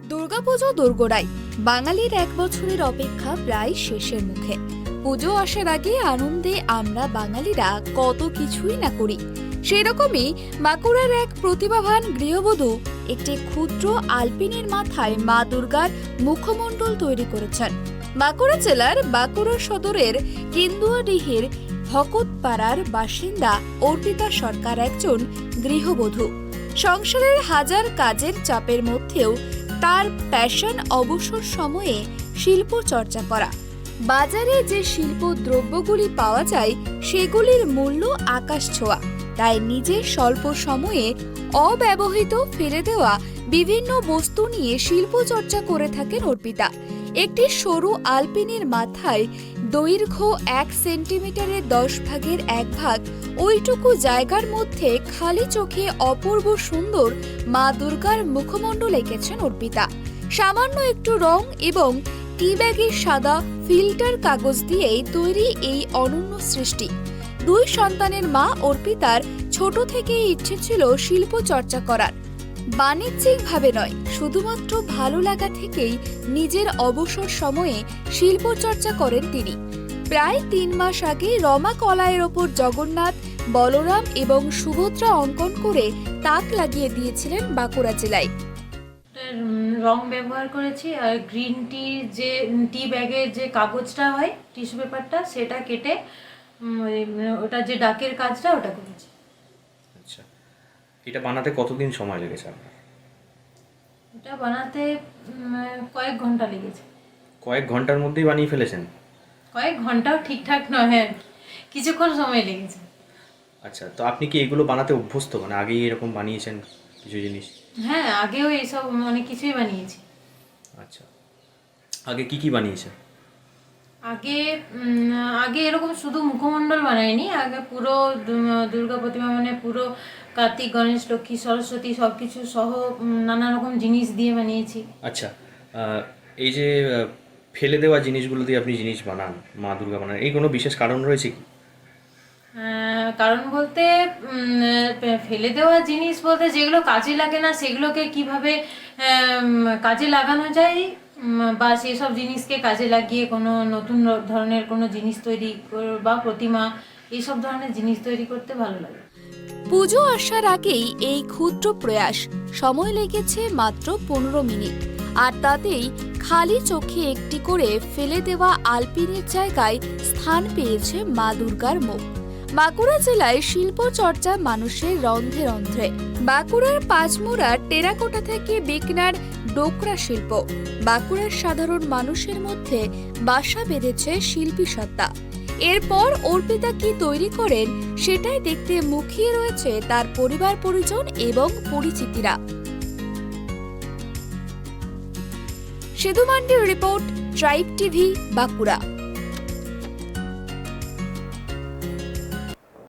দুর্গাপুজো দোরগোড়ায় বাঙালির এক বছরের অপেক্ষা প্রায় শেষের মুখে। পুজো আসার আগে আনন্দে আমরা বাঙালিরা কত কিছুই না করি। সেরকমই বাঁকুড়ার এক প্রতিভাবান গৃহবধূ একটি ক্ষুদ্র আলপিনের মাথায় মা দুর্গার মুখমণ্ডল তৈরি করেছেন। বাঁকুড়া জেলার বাঁকুড়া সদরের কেন্দুয়াডিহির ভকতপাড়ার বাসিন্দা অর্পিতা সরকার একজন গৃহবধূ। সংসারের হাজার কাজের চাপের মধ্যেও তার প্যাশন অবসর সময়ে শিল্প চর্চা করা। বাজারে যে শিল্প দ্রব্যগুলি পাওয়া যায় সেগুলির মূল্য আকাশ ছোঁয়া, তাই নিজের স্বল্প সময়ে অব্যবহৃত ফেলে দেওয়া বিভিন্ন বস্তু নিয়ে শিল্প চর্চা করে থাকেন অর্পিতা। একটি সরু আলপিনের মাথায় দৈর্ঘ্য 1 সেন্টিমিটারের 10 ভাগের 1 ভাগ ওইটুকু জায়গার মধ্যে খালি চোখে অপূর্ব সুন্দর মা দুর্গার মুখমণ্ডল এঁকেছেন অর্পিতা। সামান্য একটু রং এবং টি ব্যাগের সাদা ফিল্টার কাগজ দিয়েই তৈরি এই অনন্য সৃষ্টি। 2 সন্তানের মা অর্পিতার ছোট থেকেই ইচ্ছে ছিল শিল্প চর্চা করার। বাণিজ্যিকভাবে নয়, শুধুমাত্র ভালো লাগা থেকেই নিজের অবসর সময়ে শিল্প চর্চা করেন তিনি। প্রায় 3 মাস আগে রমা কলাইয়ের ওপর জগন্নাথ, বলরাম এবং সুভদ্রা অঙ্কন করে তাক লাগিয়ে দিয়েছিলেন বাঁকুড়া জেলায়। রং ব্যবহার করেছি আর গ্রিন যে টি ব্যাগের যে কাগজটা হয়, টিস্যু পেপারটা, সেটা কেটে ওটা যে ডাকের কাজটা ওটা করেছি। আচ্ছা, এটা বানাতে কতদিন সময় লেগেছে আপনার? এটা বানাতে কয়েক ঘন্টা লেগেছে। কয়েক ঘন্টার মধ্যেই বানিয়ে ফেলেছেন? কয়েক ঘন্টাও ঠিকঠাক নয়, কিছুক্ষণ সময় লেগেছে। আচ্ছা, তো আপনি কি এগুলো বানাতে অভ্যস্ত, মানে আগেই এরকম বানিয়েছেন কিছু জিনিস? হ্যাঁ, আগেও এইসব অনেক কিছুই বানিয়েছি। আচ্ছা, আগে কি কি বানিয়েছেন? আগে এরকম শুধু মুখমণ্ডল বানাইনি, আগে পুরো দুর্গা প্রতিমা, মানে পুরো কার্তিক, গণেশ, লক্ষ্মী, সরস্বতী সব কিছু সহ নানা রকম জিনিস দিয়ে বানিয়েছি। আচ্ছা, এই যে ফেলে দেওয়া জিনিসগুলো দিয়ে আপনি জিনিস বানান, মা দুর্গা বানান, এই কোনো বিশেষ কারণ রয়েছে কি? কারণ বলতে ফেলে দেওয়া জিনিস বলতে যেগুলো কাজে লাগে না সেগুলোকে কিভাবে কাজে লাগানো যায়, বা সেই সব জিনিসকে কাজে লাগিয়ে কোনো নতুন ধরনের কোনো জিনিস তৈরি বা প্রতিমা, এইসব ধরনের জিনিস তৈরি করতে ভালো লাগে। পুজো আসার আগেই এই ক্ষুদ্র প্রয়াস, সময় লেগেছে মাত্র 15 মিনিট, আর তাতেই খালি চোখে একটি করে ফেলে দেওয়া আলপিনের জায়গায় স্থান পেয়েছে মা দুর্গার মুখ। বাঁকুড়া জেলায় শিল্প চর্চা মানুষের রন্ধ্রে রন্ধ্রে। বাঁকুড়ার পাঁচমুড়ার টেরাকোটা থেকে বেকনার ডোকরা শিল্প বাঁকুড়ার সাধারণ মানুষের মধ্যে বাসা বেঁধেছে শিল্পী সত্তা। এরপর অর্পিতা কি তৈরি করেন সেটাই দেখতে মুখিয়ে রয়েছে তার পরিবার পরিজন এবং পরিচিতিরা। সেদু মান্ডির রিপোর্ট, ট্রাইব টিভি, বাঁকুড়া।